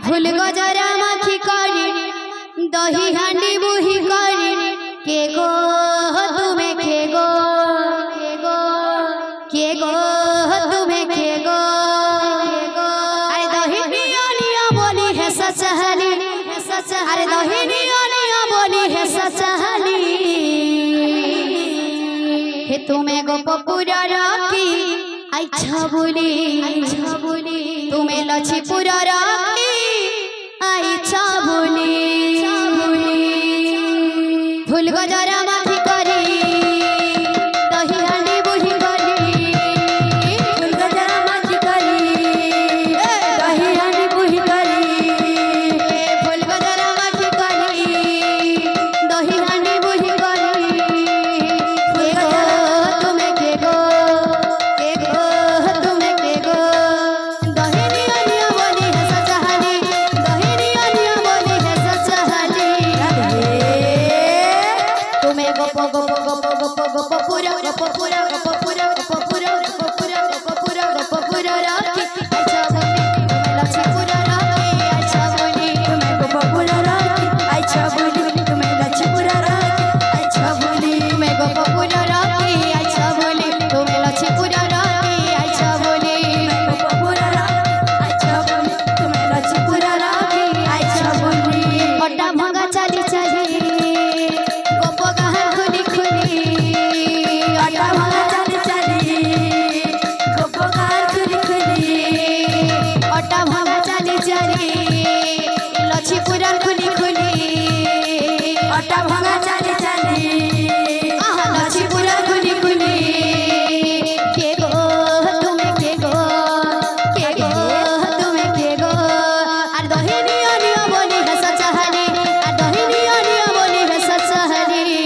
फूल गजरा माखी करी दही हांडी बुही करी के गो तुम्हें के गो तुम्हें के गो अरे दही निया बोली है सचहली अरे दही निया बोली है सचहली हे तुम्हें गो पपुरा राखी अच्छा बोली तुम्हें लच्छी पूरा राखी अच्छा बोली फूल गजरा माखी करी दही हांडी बुही करी फूल गजरा माखी करी दही हांडी बुही करी फूल गजरा माखी करी दही हांडी बुही करी तुम्हें के गो तुम्हें के गो दही निया बोली है सचहली दही निया बोली है सचहली तुम्हें गप पूरा राखी अच्छा बोली तुम्हें लच्छी पूरा राखी अच्छा बोली तुम्हें गप पूरा राखी अच्छा बोली तुम्हें लच्छी पूरा राखी अच्छा बोली तुम्हें गप पूरा राखी अच्छा बोली तुम्हें लच्छी पूरा राखी अच्छा बोली तुम्हें गप पूरा राखी अच्छा बोली तुम्हें लच्छी पूरा राखी अच्छा बोली बड़ा भंगा चली चली गप कहां खुली खुली बड़ा भंगा चली चली गप कहां खुली खुली बड़ा भंगा चली चली लच्छी पूरा खुली खुली बड़ा भंगा चली चली लच्छी पूरा खुली खुली के गो तुम्हें के गो तुम्हें के गो और दही निया बोली है सचहली और दही निया बोली है सचहली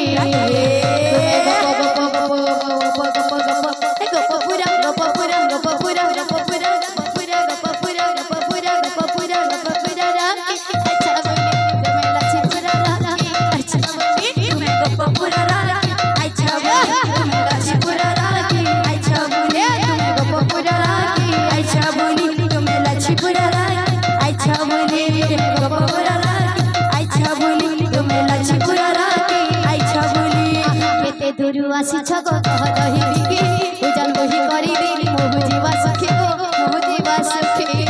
आसी छगो कह दही बिकी उजल बही करी देली मोहु जीवा सखी गो मोहु जीवा सखी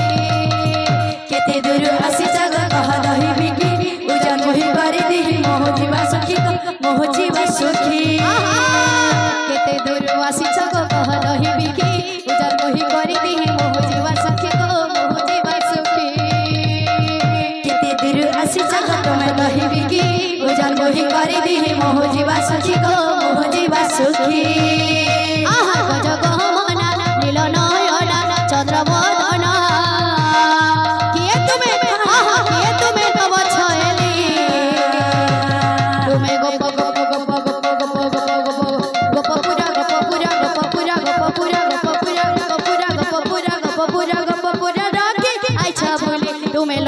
केते दूर आसी छगो कह दही बिकी उजल बही करी देली मोहु जीवा सखी गो मोहु जीवा सखी केते दूर आसी छगो कह दही बिकी उजल बही करी देली मोहु जीवा सखी गो मोहु जीवा सखी केते दूर आसी छगो तुम्हें दही बिकी उजल बही करी देली मोहु जीवा सखी गो सुखी आहा गज गहना नील नयना चंद्र बदना किए तुम्हें तब छयली तुम्हें गप पूरा राखी अच्छा बोली तुम्हें